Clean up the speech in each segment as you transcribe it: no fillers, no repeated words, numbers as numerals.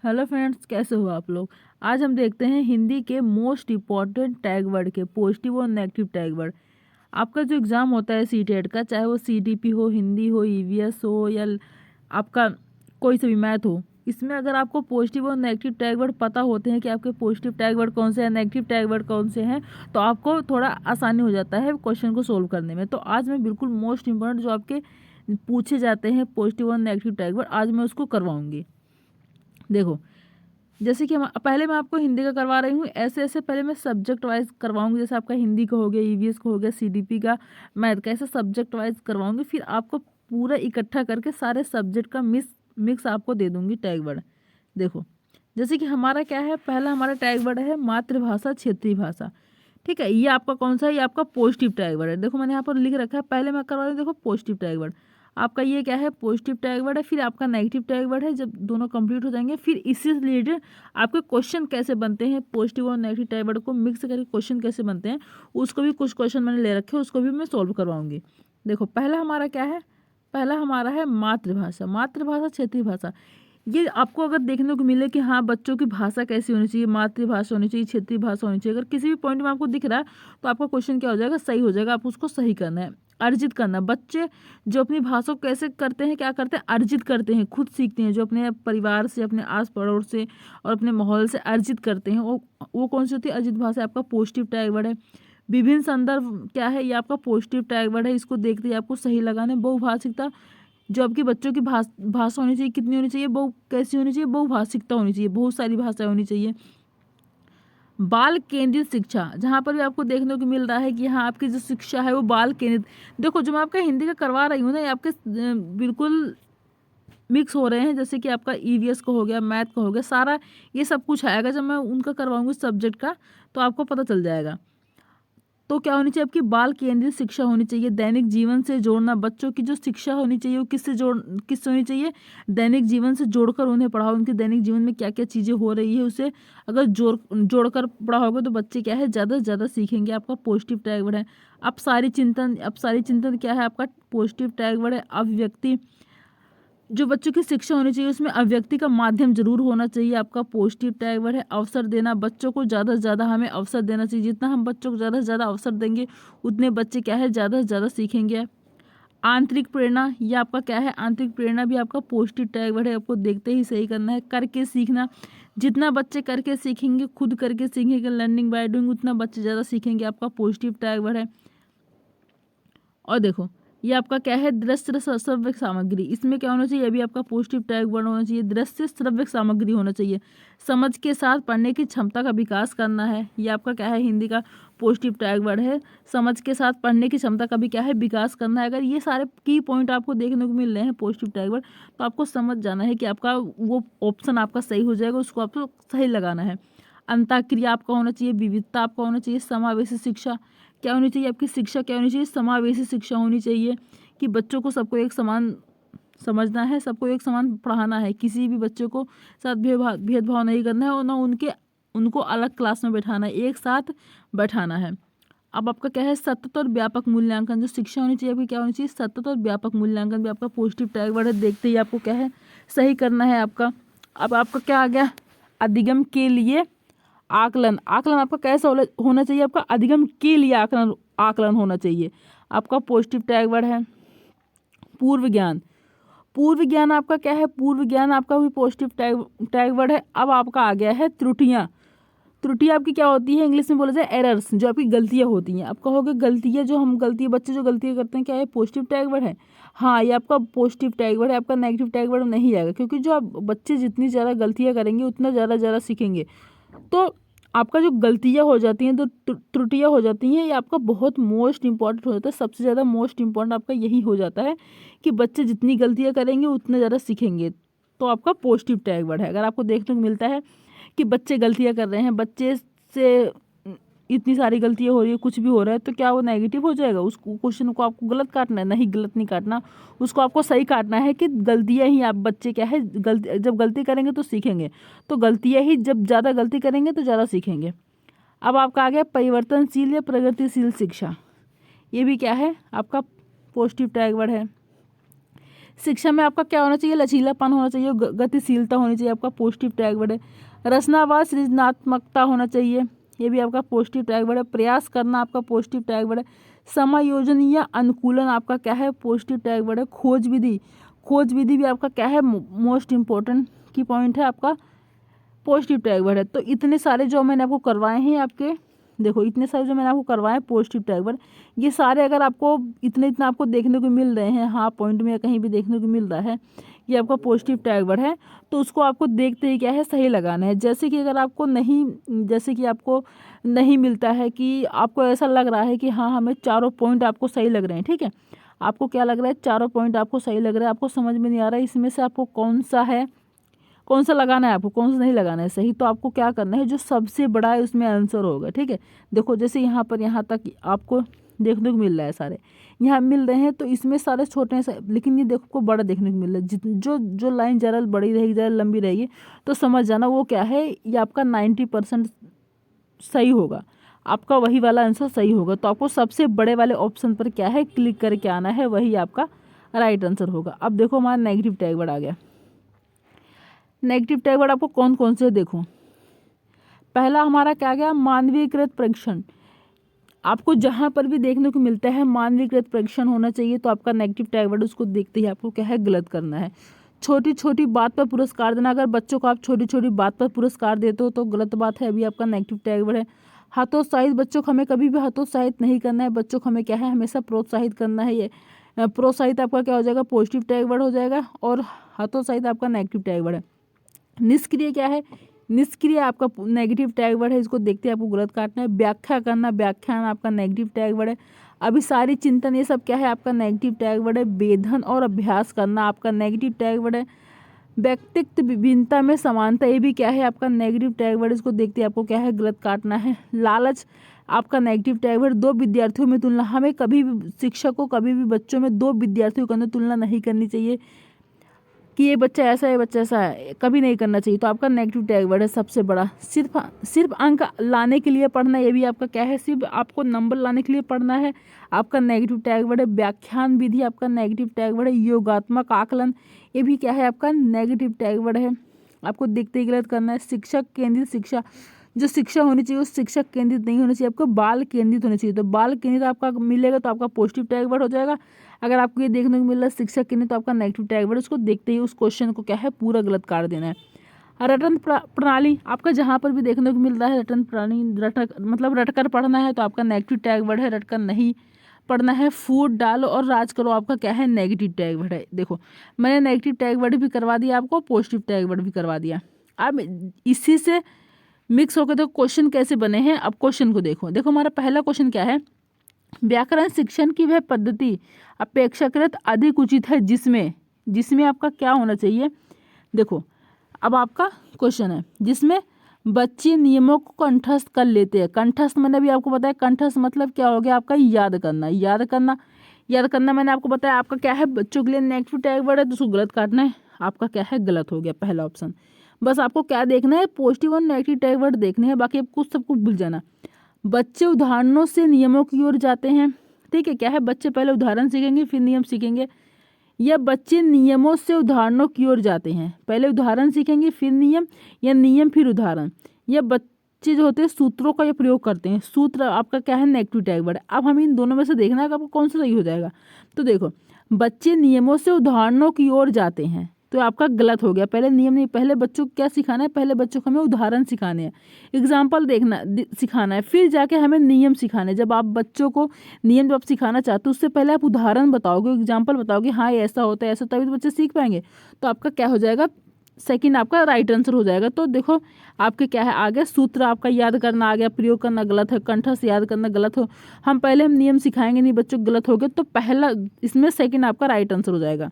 Hello friends, कैसे हो आप लोग। आज हम देखते हैं हिंदी के मोस्ट इम्पॉर्टेंट टैग वर्ड के पॉजिटिव और नेगेटिव टैग वर्ड। आपका जो एग्ज़ाम होता है सीटेट का, चाहे वो सीटीपी हो, हिंदी हो, ईवीएस हो या आपका कोई सा भी मैथ हो, इसमें अगर आपको पॉजिटिव और नेगेटिव टैग वर्ड पता होते हैं कि आपके पॉजिटिव टैग वर्ड कौन से हैं, नेगेटिव टैग वर्ड कौन से हैं, तो आपको थोड़ा आसानी हो जाता है क्वेश्चन को सोल्व करने में। तो आज मैं बिल्कुल मोस्ट इंपॉर्टेंट जो आपके पूछे जाते हैं पॉजिटिव और नेगेटिव टैग वर्ड, आज मैं उसको करवाऊंगी। देखो, जैसे कि हम पहले मैं आपको हिंदी का करवा रही हूँ, ऐसे ऐसे पहले मैं सब्जेक्ट वाइज करवाऊंगी। जैसे आपका हिंदी का हो गया, ईवीएस का हो गया, सीडीपी का, मैथ का, ऐसे सब्जेक्ट वाइज करवाऊंगी। फिर आपको पूरा इकट्ठा करके सारे सब्जेक्ट का मिक्स आपको दे दूंगी टैग वर्ड। देखो, जैसे कि हमारा क्या है, पहला हमारा टैग वर्ड है मातृभाषा क्षेत्रीय भाषा। ठीक है, ये आपका कौन सा है, ये आपका पॉजिटिव टैग वर्ड है। देखो मैंने यहाँ पर लिख रखा है, पहले मैं करवा रही हूँ। देखो पॉजिटिव टैग वर्ड आपका ये क्या है, पॉजिटिव टैग वर्ड है। फिर आपका नेगेटिव टैग वर्ड है। जब दोनों कंप्लीट हो जाएंगे, फिर इससे रिलेटेड आपके क्वेश्चन कैसे बनते हैं, पॉजिटिव और नेगेटिव टैग वर्ड को मिक्स करके क्वेश्चन कैसे बनते हैं, उसको भी कुछ क्वेश्चन मैंने ले रखे हैं, उसको भी मैं सॉल्व करवाऊंगी। देखो, पहला हमारा क्या है, पहला हमारा है मातृभाषा। मातृभाषा क्षेत्रीय भाषा, ये आपको अगर देखने को मिले कि हाँ बच्चों की भाषा कैसी होनी चाहिए, मातृभाषा होनी चाहिए, क्षेत्रीय भाषा होनी चाहिए, अगर किसी भी पॉइंट में आपको दिख रहा है तो आपका क्वेश्चन क्या हो जाएगा, सही हो जाएगा। आप उसको सही करना है, अर्जित करना। बच्चे जो अपनी भाषा को कैसे करते हैं, क्या करते हैं, अर्जित करते हैं, खुद सीखते हैं। जो अपने परिवार से, अपने आस पड़ोस से और अपने माहौल से अर्जित करते हैं, वो कौन सी होती है, अर्जित भाषा। आपका पॉजिटिव टैग वर्ड है। विभिन्न संदर्भ क्या है, ये आपका पॉजिटिव टैग वर्ड है। इसको देखते ही आपको सही लगाना है। बहुभाषिकता, जो आपकी बच्चों की भाषा होनी चाहिए, कितनी होनी चाहिए, कैसी होनी चाहिए, बहुभाषिकता होनी चाहिए, बहुत सारी भाषाएं होनी चाहिए। बाल केंद्रित शिक्षा, जहाँ पर भी आपको देखने को मिल रहा है कि हाँ आपकी जो शिक्षा है वो बाल केंद्रित। देखो, जो मैं आपका हिंदी का करवा रही हूँ ना, ये आपके बिल्कुल मिक्स हो रहे हैं। जैसे कि आपका ईवीएस का हो गया, मैथ का हो गया, सारा ये सब कुछ आएगा। जब मैं उनका करवाऊंगी सब्जेक्ट का, तो आपको पता चल जाएगा। तो क्या होनी चाहिए, आपकी बाल केंद्रित शिक्षा होनी चाहिए। दैनिक जीवन से जोड़ना, बच्चों की जो शिक्षा होनी चाहिए वो किससे होनी चाहिए, दैनिक जीवन से जोड़कर उन्हें पढ़ाओ। उनके दैनिक जीवन में क्या क्या चीज़ें हो रही है, उसे अगर जोड़कर पढ़ाओगे तो बच्चे क्या है, ज़्यादा से ज़्यादा सीखेंगे। आपका पॉजिटिव टैग वर्ड है। अब सारी चिंतन क्या है, आपका पॉजिटिव टैग वर्ड है। अभिव्यक्ति, जो बच्चों की शिक्षा होनी चाहिए उसमें अभिव्यक्ति का माध्यम जरूर होना चाहिए। आपका पॉजिटिव टैग वर्ड है। अवसर देना, बच्चों को ज़्यादा से ज़्यादा हमें अवसर देना चाहिए। जितना हम बच्चों को ज़्यादा से ज़्यादा अवसर देंगे, उतने बच्चे क्या है, ज़्यादा से ज़्यादा सीखेंगे। आंतरिक प्रेरणा, ये आपका क्या है, आंतरिक प्रेरणा भी आपका पॉजिटिव टैग वर्ड है। आपको देखते ही सही करना है। करके सीखना, जितना बच्चे करके सीखेंगे, खुद करके सीखेंगे, लर्निंग बाय डूइंग, उतना बच्चे ज़्यादा सीखेंगे। आपका पॉजिटिव टैग वर्ड है। और देखो, ये आपका क्या है, दृश्य श्रव्य सामग्री, इसमें क्या होना चाहिए, अभी आपका पॉजिटिव टैग वर्ड होना चाहिए। दृश्य श्रव्य सामग्री होना चाहिए। समझ के साथ पढ़ने की क्षमता का विकास करना है, ये आपका क्या है, हिंदी का पॉजिटिव टैग वर्ड है। समझ के साथ पढ़ने की क्षमता का भी क्या है, विकास करना है। अगर ये सारे की पॉइंट आपको देखने को मिल रहे हैं पॉजिटिव टैग वर्ड, तो आपको समझ जाना है कि आपका वो ऑप्शन आपका सही हो जाएगा, उसको आपको सही लगाना है। अंतःक्रिया आपका होना चाहिए। विविधता आपका होना चाहिए। समावेशी शिक्षा, क्या होनी चाहिए, आपकी शिक्षा क्या होनी चाहिए, समावेशी शिक्षा होनी चाहिए। कि बच्चों को सबको एक समान समझना है, सबको एक समान पढ़ाना है, किसी भी बच्चों को साथ भेदभाव नहीं करना है और ना उनको अलग क्लास में बैठाना है, एक साथ बैठाना है। अब आपका क्या है, सतत और व्यापक मूल्यांकन, जो शिक्षा होनी चाहिए आपकी क्या होनी चाहिए, सतत और व्यापक मूल्यांकन भी आपका पॉजिटिव टैग वर्ड है। देखते ही आपको क्या है, सही करना है आपका। अब आपका क्या आ गया, अधिगम के लिए आकलन। आकलन आपका कैसा होना चाहिए, आपका अधिगम के लिए आकलन होना चाहिए। आपका पॉजिटिव टैग वर्ड है। पूर्व ज्ञान, पूर्व ज्ञान आपका क्या है, पूर्व ज्ञान आपका भी पॉजिटिव टैग वर्ड है। अब आपका आ गया है त्रुटियां। त्रुटियां आपकी क्या होती है, इंग्लिश में बोला जाए एरर्स, जो आपकी गलतियां होती हैं। आप कहोगे गलतियां, जो हम गलतियां, बच्चे जो गलतियां करते हैं, क्या है, पॉजिटिव टैग वर्ड है। हाँ, ये आपका पॉजिटिव टैग वर्ड है। आपका नेगेटिव टैग वर्ड नहीं आएगा, क्योंकि जो आप बच्चे जितनी ज़्यादा गलतियां करेंगे उतना ज़्यादा सीखेंगे। तो आपका जो गलतियाँ हो जाती हैं, तो त्रुटियाँ हो जाती हैं, ये आपका बहुत मोस्ट इंपॉर्टेंट हो जाता है। सबसे ज़्यादा मोस्ट इंपॉर्टेंट आपका यही हो जाता है कि बच्चे जितनी गलतियाँ करेंगे उतने ज़्यादा सीखेंगे। तो आपका पॉजिटिव टैग वर्ड है। अगर आपको देखने को मिलता है कि बच्चे गलतियाँ कर रहे हैं, बच्चे से इतनी सारी गलतियाँ हो रही है, कुछ भी हो रहा है, तो क्या वो नेगेटिव हो जाएगा, उस क्वेश्चन को आपको गलत काटना है, नहीं गलत नहीं काटना, उसको आपको सही काटना है कि गलतियाँ ही, आप बच्चे क्या है, जब गलती करेंगे तो सीखेंगे, तो गलतियाँ ही, जब ज़्यादा गलती करेंगे तो ज़्यादा सीखेंगे। अब आपका आ गया परिवर्तनशील या प्रगतिशील शिक्षा, ये भी क्या है, आपका पॉजिटिव टैग वर्ड है। शिक्षा में आपका क्या होना चाहिए, लचीलापन होना चाहिए, गतिशीलता होनी चाहिए, आपका पॉजिटिव टैग वर्ड है। रचनावाद, सृजनात्मकता होना चाहिए, ये भी आपका पॉजिटिव टैग वर्ड है। प्रयास करना आपका पॉजिटिव टैग वर्ड है। समायोजन या अनुकूलन आपका क्या है, पॉजिटिव टैग वर्ड है। खोज विधि, खोज विधि भी आपका क्या है, मोस्ट इंपॉर्टेंट की पॉइंट है, आपका पॉजिटिव टैग वर्ड है। तो इतने सारे जो मैंने आपको करवाए हैं, आपके देखो इतने सारे जो मैंने आपको करवाए हैं पॉजिटिव टैग वर्ड, ये सारे अगर आपको इतना आपको देखने को मिल रहे हैं, हाँ पॉइंट में या कहीं भी देखने को मिल रहा है ये आपका पॉजिटिव टैग वर्ड है, तो उसको आपको देखते ही क्या है, सही लगाना है। जैसे कि अगर आपको नहीं, जैसे कि आपको नहीं मिलता है कि आपको ऐसा लग रहा है कि हाँ हमें चारों पॉइंट आपको सही लग रहे हैं, ठीक है, आपको क्या लग रहा है, चारों पॉइंट आपको सही लग रहा है, आपको समझ में नहीं आ रहा है इसमें से आपको कौन सा है, कौन सा लगाना है, आपको कौन सा नहीं लगाना है सही, तो आपको क्या करना है, जो सबसे बड़ा है उसमें आंसर होगा, ठीक है। देखो जैसे यहाँ पर यहाँ तक आपको देखने को मिल रहा है, सारे यहाँ मिल रहे हैं, तो इसमें सारे छोटे हैं लेकिन ये देखो को बड़ा देखने को मिल रहा है। जो जो लाइन ज़रा बड़ी रहेगी, ज़रा लंबी रहेगी, तो समझ जाना वो क्या है, ये आपका 90% सही होगा, आपका वही वाला आंसर सही होगा। तो आपको सबसे बड़े वाले ऑप्शन पर क्या है, क्लिक करके आना है, वही आपका राइट आंसर होगा। अब देखो हमारा नेगेटिव टैग वर्ड आ गया। नेगेटिव टैग वर्ड आपको कौन कौन से, देखो पहला हमारा क्या गया, मानवीकृत परीक्षण। आपको जहाँ पर भी देखने को मिलता है मानवीकृत परीक्षण होना चाहिए, तो आपका नेगेटिव टैग वर्ड उसको देखते ही आपको क्या है, गलत करना है। छोटी छोटी बात पर पुरस्कार देना, अगर बच्चों को आप छोटी छोटी बात पर पुरस्कार देते हो तो गलत बात है, अभी आपका नेगेटिव टैग वर्ड है। हतोत्साहित, बच्चों को हमें कभी भी हतोत्साहित नहीं करना है, बच्चों को हमें क्या है, हमेशा प्रोत्साहित करना है। ये प्रोत्साहित आपका क्या हो जाएगा, पॉजिटिव टैग वर्ड हो जाएगा, और हतोत्साहित आपका नेगेटिव टैग वर्ड है। निष्क्रिय क्या है, निष्क्रिय आपका नेगेटिव टैग वर्ड है, इसको देखते हैं आपको गलत काटना है। व्याख्या करना, व्याख्यान आपका नेगेटिव टैग वर्ड है। अभिसारी चिंतन, ये सब क्या है, आपका नेगेटिव टैग वर्ड है। वेधन और अभ्यास करना आपका नेगेटिव टैग वर्ड है। व्यक्तित्व विभिन्नता में समानता, ये भी क्या है, आपका नेगेटिव टैग वर्ड, इसको देखते हैं आपको क्या है, गलत काटना है। लालच आपका नेगेटिव टैग वर्ड। दो विद्यार्थियों में तुलना, हमें कभी भी, शिक्षक को कभी भी बच्चों में दो विद्यार्थियों के अंदर तुलना नहीं करनी चाहिए कि ये बच्चा ऐसा है, बच्चा ऐसा है, कभी नहीं करना चाहिए, तो आपका नेगेटिव टैग वर्ड है सबसे बड़ा। सिर्फ अंक लाने के लिए पढ़ना, ये भी आपका क्या है, सिर्फ आपको नंबर लाने के लिए पढ़ना है, आपका नेगेटिव टैग वर्ड है। व्याख्यान विधि आपका नेगेटिव टैग वर्ड है। योगात्मक आकलन, ये भी क्या है, आपका नेगेटिव टैग वर्ड है, आपको देखते ही गलत करना है। शिक्षक केंद्रित शिक्षा, जो शिक्षा होनी चाहिए वो शिक्षक केंद्रित नहीं होनी चाहिए, आपको बाल केंद्रित होनी चाहिए, तो बाल केंद्रित आपका मिलेगा तो आपका पॉजिटिव टैग वर्ड हो जाएगा। अगर आपको ये देखने को मिल रहा है शिक्षक केंद्रित, तो आपका नेगेटिव टैग वर्ड, उसको देखते ही उस क्वेश्चन को क्या है, पूरा गलत काट देना है। रटन प्रणाली, आपका जहाँ पर भी देखने को मिल रहा है रटन प्रणाली, मतलब रटकर पढ़ना है, तो आपका नेगेटिव टैग वर्ड है, रटकर नहीं पढ़ना है। फूट डालो और राज करो, आपका क्या है, नेगेटिव टैग वर्ड है। देखो मैंने नेगेटिव टैग वर्ड भी करवा दिया आपको, पॉजिटिव टैग वर्ड भी करवा दिया। अब इसी से मिक्स होकर देखो क्वेश्चन कैसे बने हैं। अब क्वेश्चन को देखो, देखो हमारा पहला क्वेश्चन क्या है, व्याकरण शिक्षण की वह पद्धति अपेक्षाकृत अधिक उचित है जिसमें आपका क्या होना चाहिए। देखो अब आपका क्वेश्चन है जिसमें बच्चे नियमों को कंठस्थ कर लेते हैं। कंठस्थ मैंने भी आपको बताया, कंठस्थ मतलब क्या हो गया, आपका याद करना। याद करना मैंने आपको बताया, आपका क्या है, बच्चों के लिए नेगेटिव टैग वर्ड है, तो उसको गलत काटना है, आपका क्या है, गलत हो गया पहला ऑप्शन। बस आपको क्या देखना है, पॉजिटिव और नेगेटिव टैग वर्ड देखने हैं, बाकी आप कुछ सबको भूल जाना। बच्चे उदाहरणों से नियमों की ओर जाते हैं, ठीक है, क्या है, बच्चे पहले उदाहरण सीखेंगे फिर नियम सीखेंगे, या बच्चे नियमों से उदाहरणों की ओर जाते हैं, पहले उदाहरण सीखेंगे फिर नियम, या नियम फिर उदाहरण, या बच्चे जो होते हैं सूत्रों का ये प्रयोग करते हैं। सूत्र आपका क्या है, नेगेटिव टैग वर्ड। अब हम इन दोनों में से देखना है कि आपको कौन सा सही हो जाएगा। तो देखो बच्चे नियमों से उदाहरणों की ओर जाते हैं, तो आपका गलत हो गया, पहले नियम नहीं, पहले बच्चों को क्या सिखाना है, पहले बच्चों को हमें उदाहरण सिखाने हैं, एग्जाम्पल देखना सिखाना है, फिर जाके हमें नियम सिखाने। जब आप बच्चों को नियम जब आप सिखाना चाहते हो उससे पहले आप उदाहरण बताओगे, एग्जाम्पल बताओगे, हाँ ये ऐसा होता है ऐसा, तभी तो बच्चे सीख पाएंगे। तो आपका क्या हो जाएगा, सेकंड आपका राइट आंसर हो जाएगा। तो देखो आपके क्या है, आगे सूत्र आपका याद करना आ गया, प्रयोग करना गलत है, कंठस्थ याद करना गलत हो, हम नियम सिखाएंगे नहीं बच्चों, गलत हो गए, तो पहला इसमें सेकंड आपका राइट आंसर हो जाएगा।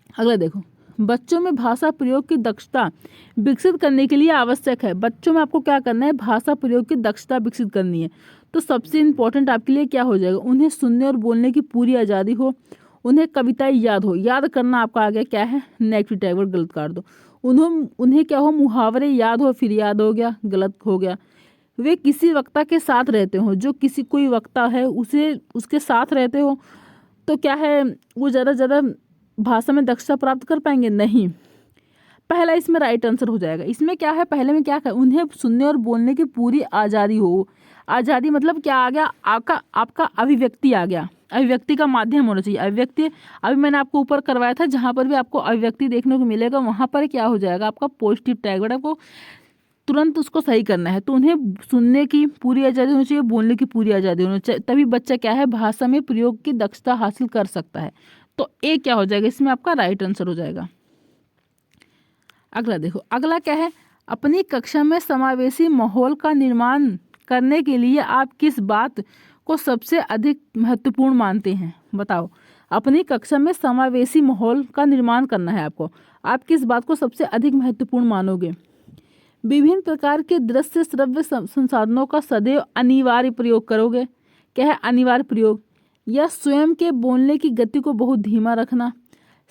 अगला देखो, बच्चों में भाषा प्रयोग की दक्षता विकसित करने के लिए आवश्यक है। बच्चों में आपको क्या करना है, भाषा प्रयोग की दक्षता विकसित करनी है, तो सबसे इम्पोर्टेंट आपके लिए क्या हो जाएगा, उन्हें सुनने और बोलने की पूरी आज़ादी हो, उन्हें कविताएं याद हो, याद करना आपका आ गया क्या है, नेगेटिव टैग वर्ड गलत काट दो। उन्हें क्या हो, मुहावरे याद हो, फिर याद हो गया, गलत हो गया। वे किसी वक्ता के साथ रहते हो, जो किसी कोई वक्ता है उसे उसके साथ रहते हो, तो क्या है वो ज़्यादा भाषा में दक्षता प्राप्त कर पाएंगे? नहीं। पहला इसमें राइट आंसर हो जाएगा। इसमें क्या है, पहले में क्या है, उन्हें सुनने और बोलने की पूरी आज़ादी हो। आज़ादी मतलब क्या आ गया, आपका अभिव्यक्ति आ गया, अभिव्यक्ति का माध्यम होना चाहिए। अभिव्यक्ति अभी मैंने आपको ऊपर करवाया था, जहाँ पर भी आपको अभिव्यक्ति देखने को मिलेगा वहाँ पर क्या हो जाएगा, आपका पॉजिटिव टैग वर्ड, आपको तुरंत उसको सही करना है। तो उन्हें सुनने की पूरी आज़ादी होनी चाहिए, बोलने की पूरी आज़ादी होनी चाहिए, तभी बच्चा क्या है, भाषा में प्रयोग की दक्षता हासिल कर सकता है। तो ए क्या हो जाएगा, इसमें आपका राइट आंसर हो जाएगा। अगला देखो, अगला क्या है, अपनी कक्षा में समावेशी माहौल का निर्माण करने के लिए आप किस बात को सबसे अधिक महत्वपूर्ण मानते हैं? बताओ। अपनी कक्षा में समावेशी माहौल का निर्माण करना है आपको, आप किस बात को सबसे अधिक महत्वपूर्ण मानोगे? विभिन्न प्रकार के दृश्य श्रव्य संसाधनों का सदैव अनिवार्य प्रयोग करोगे। क्या है, अनिवार्य प्रयोग। या स्वयं के बोलने की गति को बहुत धीमा रखना।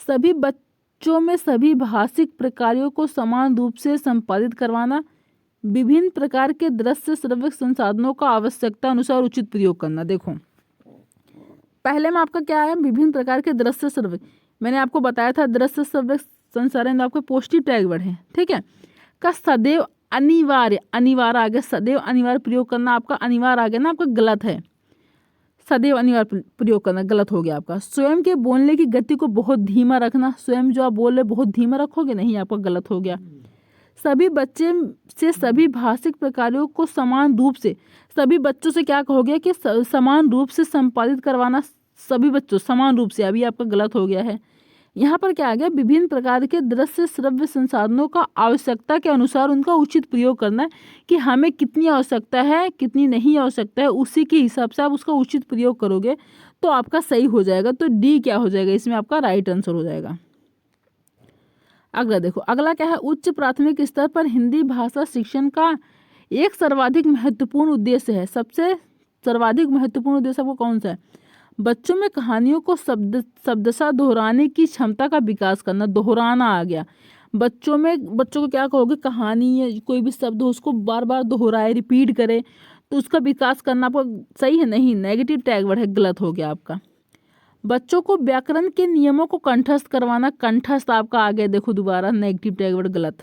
सभी बच्चों में सभी भाषिक प्रकारों को समान रूप से संपादित करवाना। विभिन्न प्रकार के दृश्य श्रव्य संसाधनों का आवश्यकता अनुसार उचित प्रयोग करना। देखो पहले में आपका क्या है, विभिन्न प्रकार के दृश्य श्रव्य, मैंने आपको बताया था दृश्य श्रव्य संसाधन आपके पॉजिटिव टैग वर्ड है, ठीक है, का सदैव अनिवार्य, अनिवार्य आ गया, सदैव अनिवार्य प्रयोग करना, आपका अनिवार्य आ गया ना, आपका गलत है, सदैव अनिवार्य प्रयोग करना गलत हो गया आपका। स्वयं के बोलने की गति को बहुत धीमा रखना, स्वयं जो आप बोल रहे बहुत धीमा रखोगे, नहीं, आपका गलत हो गया। सभी बच्चे से सभी भाषिक प्रकारों को समान रूप से, सभी बच्चों से क्या कहोगे कि समान रूप से संपादित करवाना, सभी बच्चों समान रूप से, अभी आपका गलत हो गया है। यहाँ पर क्या आ गया, विभिन्न प्रकार के दृश्य श्रव्य संसाधनों का आवश्यकता के अनुसार उनका उचित प्रयोग करना है, कि हमें कितनी आवश्यकता है कितनी नहीं आवश्यकता है, उसी के हिसाब से आप उसका उचित प्रयोग करोगे तो आपका सही हो जाएगा। तो डी क्या हो जाएगा, इसमें आपका राइट आंसर हो जाएगा। अगला देखो, अगला क्या है, उच्च प्राथमिक स्तर पर हिंदी भाषा शिक्षण का एक सर्वाधिक महत्वपूर्ण उद्देश्य है। सबसे सर्वाधिक महत्वपूर्ण उद्देश्य आपको कौन सा है? बच्चों में कहानियों को शब्दशः दोहराने की क्षमता का विकास करना। दोहराना आ गया, बच्चों को क्या कहोगे, कहानी या कोई भी शब्द हो उसको बार बार दोहराए, रिपीट करे, तो उसका विकास करना आपको सही है? नहीं, नेगेटिव टैग वर्ड है, गलत हो गया आपका। बच्चों को व्याकरण के नियमों को कंठस्थ करवाना, कंठस्थ आपका आ गया, देखो दोबारा नेगेटिव टैग वर्ड गलत।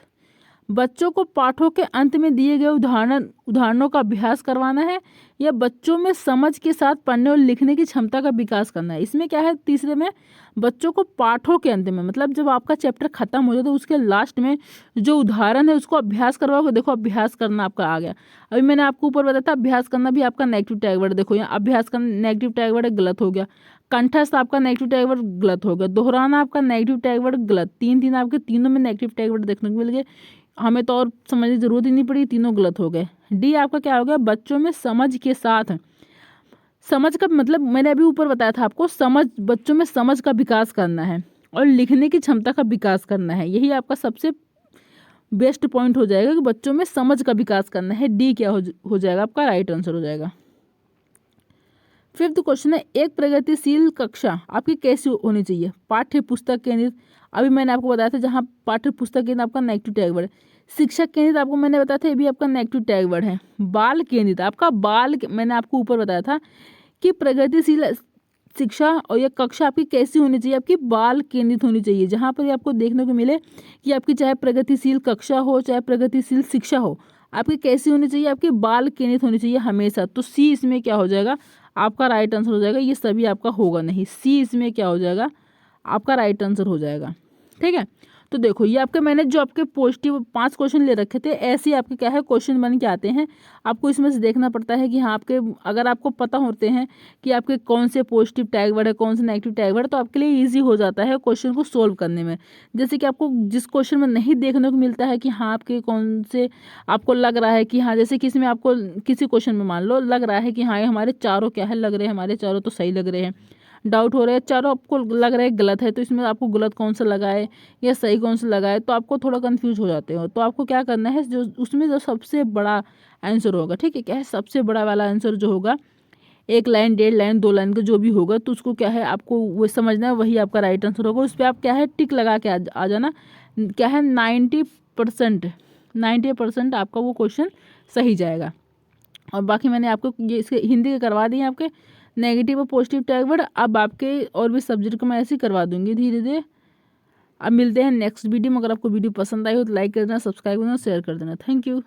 बच्चों को पाठों के अंत में दिए गए उदाहरणों का अभ्यास करवाना है, या बच्चों में समझ के साथ पढ़ने और लिखने की क्षमता का विकास करना है। इसमें क्या है, तीसरे में बच्चों को पाठों के अंत में, मतलब जब आपका चैप्टर खत्म हो जाए तो उसके लास्ट में जो उदाहरण है उसको अभ्यास करवाओगे। देखो अभ्यास करना आपका आ गया, अभी मैंने आपको ऊपर बताया था अभ्यास करना भी आपका नेगेटिव टैग वर्ड, देखो यहाँ अभ्यास करना नेगेटिव टैग वर्ड गलत हो गया। कंठस्थ आपका नेगेटिव टैग वर्ड गलत हो गया। दोहराना आपका नेगेटिव टैग वर्ड गलत। तीन आपके तीनों में नेगेटिव टैग वर्ड देखने को मिल गए, हमें तो और समझने की जरूरत ही नहीं पड़ी, तीनों गलत हो गए। डी आपका क्या हो गया, बच्चों में समझ के साथ, समझ का मतलब मैंने अभी ऊपर बताया था आपको, समझ, बच्चों में समझ का विकास करना है और लिखने की क्षमता का विकास करना है। यही आपका सबसे बेस्ट पॉइंट हो जाएगा कि बच्चों में समझ का विकास करना है। डी क्या हो जाएगा, आपका राइट आंसर हो जाएगा। फिफ्थ क्वेश्चन है, एक प्रगतिशील कक्षा आपकी कैसी होनी चाहिए? पाठ्य पुस्तक केंद्रित, अभी मैंने आपको बताया था, जहाँ पाठ्य पुस्तक केंद्रित आपका नेगेटिव टैग वर्ड। शिक्षक केंद्रित आपको मैंने बताया था, ये भी आपका नेगेटिव टैग वर्ड है। बाल केंद्रित आपका मैंने आपको ऊपर बताया था कि प्रगतिशील शिक्षा और यह कक्षा आपकी कैसी होनी चाहिए, आपकी बाल केंद्रित होनी चाहिए। जहाँ पर आपको देखने को मिले कि आपकी चाहे प्रगतिशील कक्षा हो चाहे प्रगतिशील शिक्षा हो, आपकी कैसी होनी चाहिए, आपकी बाल केंद्रित होनी चाहिए हमेशा। तो सी इसमें क्या हो जाएगा, आपका राइट आंसर हो जाएगा। ये सभी आपका होगा नहीं, सी इसमें क्या हो जाएगा, आपका राइट आंसर हो जाएगा। ठीक है, तो देखो ये आपके मैंने जो आपके पॉजिटिव 5 क्वेश्चन ले रखे थे, ऐसे ही आपके क्या है क्वेश्चन बन के आते हैं। आपको इसमें से देखना पड़ता है कि हाँ आपके, अगर आपको पता होते हैं कि आपके कौन से पॉजिटिव टैग वर्ड है कौन से नेगेटिव टैग वर्ड, तो आपके लिए ईजी हो जाता है क्वेश्चन को सोल्व करने में। जैसे कि आपको जिस क्वेश्चन में नहीं देखने को मिलता है कि हाँ आपके कौन से, आपको लग रहा है कि हाँ, जैसे किसी में आपको किसी क्वेश्चन में मान लो लग रहा है कि हाँ ये हमारे चारों क्या है लग रहे हैं, हमारे चारों तो सही लग रहे हैं, डाउट हो रहा है, चारों आपको लग रहा है गलत है, तो इसमें आपको गलत कौन सा लगा है या सही कौन सा लगा है, तो आपको थोड़ा कंफ्यूज हो जाते हो। तो आपको क्या करना है, जो उसमें जो सबसे बड़ा आंसर होगा, ठीक है, क्या है सबसे बड़ा वाला आंसर जो होगा, 1 लाइन 1.5 लाइन 2 लाइन का जो भी होगा, तो उसको क्या है आपको वो समझना है, वही आपका राइट आंसर होगा। उस पर आप क्या है टिक लगा के आ जाना, क्या है 90% आपका वो क्वेश्चन सही जाएगा। और बाकी मैंने आपको ये इसके हिंदी के करवा दिए आपके, नेगेटिव और पॉजिटिव टैग वर्ड। अब आपके और भी सब्जेक्ट को मैं ऐसे ही करवा दूंगी धीरे धीरे। अब मिलते हैं नेक्स्ट वीडियो में। अगर आपको वीडियो पसंद आई हो तो लाइक कर देना, सब्सक्राइब करना, शेयर कर देना। Thank you.